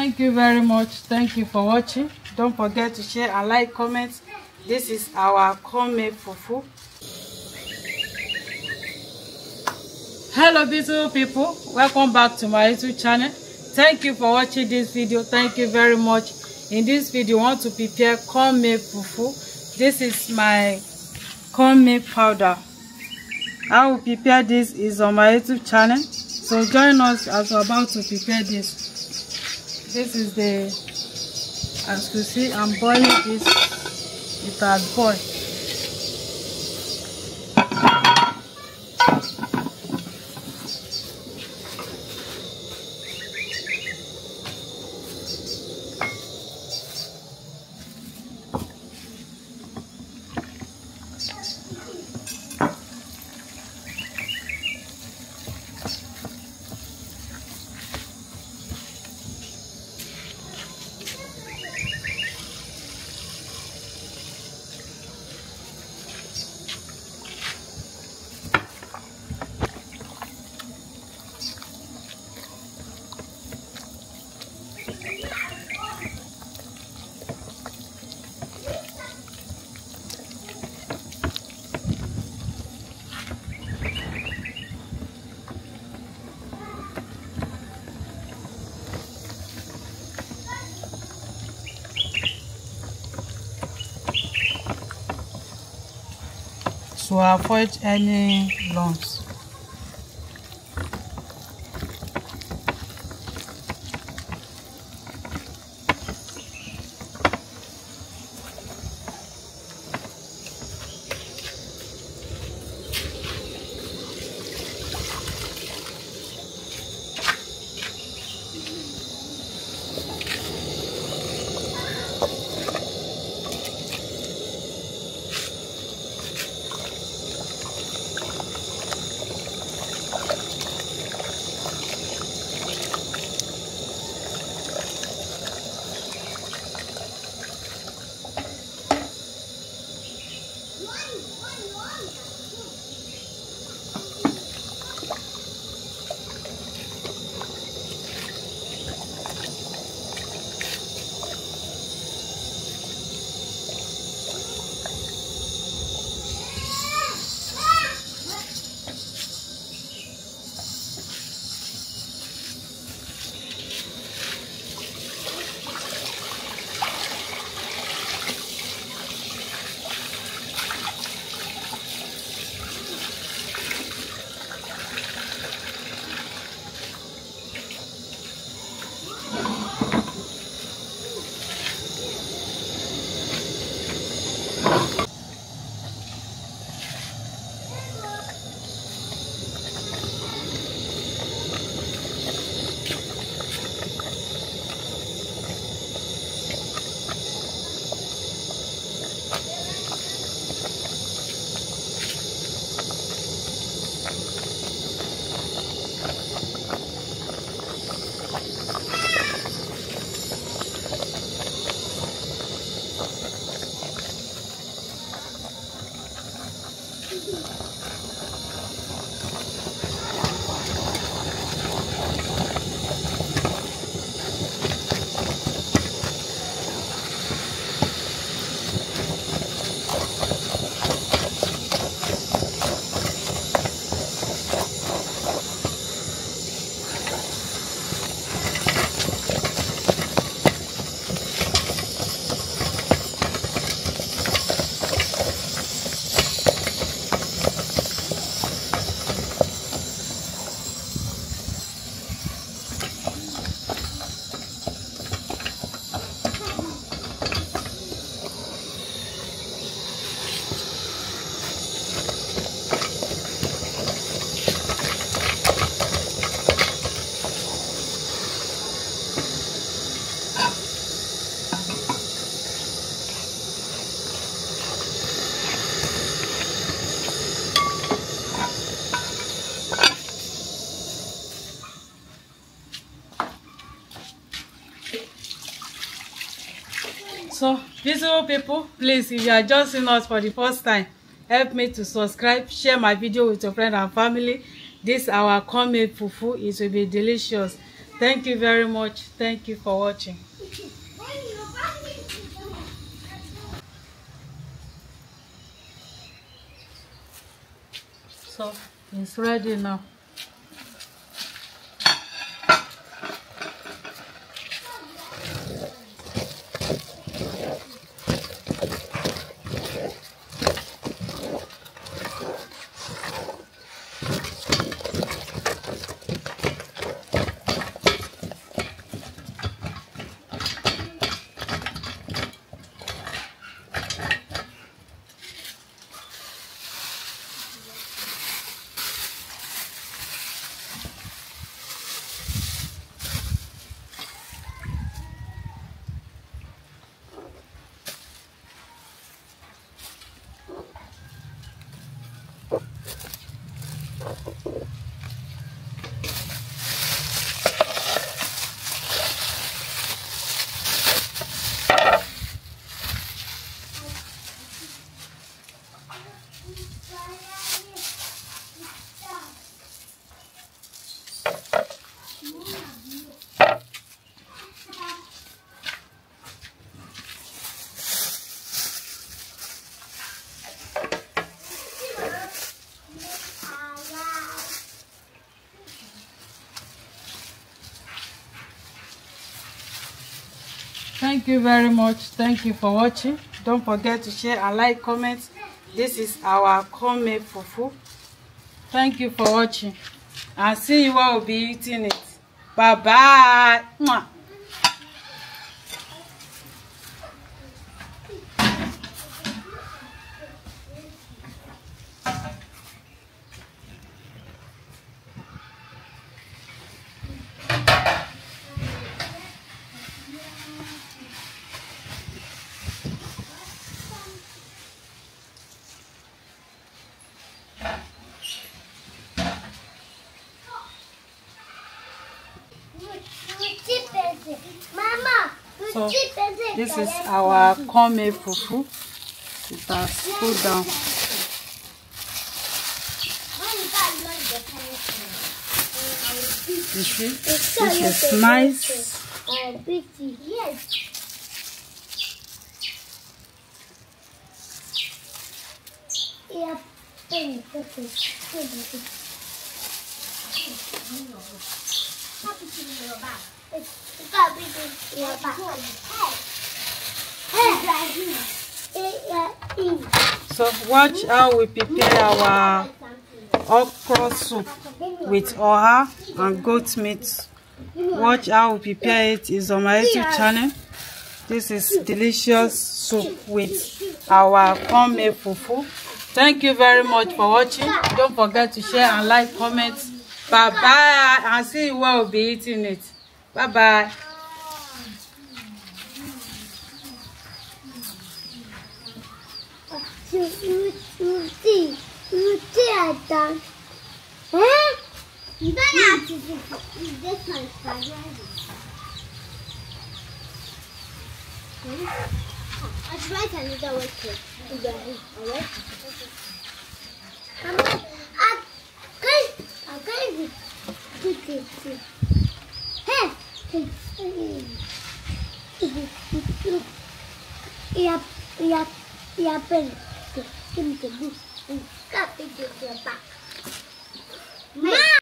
Thank you very much. Thank you for watching. Don't forget to share and like, comment. This is our cornmeal fufu. Hello beautiful people, welcome back to my YouTube channel. Thank you for watching this video. Thank you very much. In this video I want to prepare cornmeal fufu. This is my cornmeal powder. How we prepare this is on my YouTube channel, so join us as we're about to prepare this. This is the, as you see, I'm boiling this. It has boiled. To avoid any lumps. So beautiful people, please, if you are just seeing us for the first time, help me to subscribe, share my video with your friend and family. This our cornmeal fufu. It will be delicious. Thank you very much. Thank you for watching. So it's ready now. Thank you very much. Thank you for watching. Don't forget to share and like, comment. This is our cornmeal fufu. Thank you for watching. And see you all will be eating it. Bye bye. Mwah. So this is our cornmeal fufu. It has cooled down. You see, this is nice. So watch how we prepare our okra soup with oha and goat meat. Watch how we prepare it. Is on my YouTube channel. This is delicious soup with our cornmeal fufu. Thank you very much for watching. Don't forget to share and like, comment. Bye bye, and see you where we'll be eating it. Bye bye. Yeah,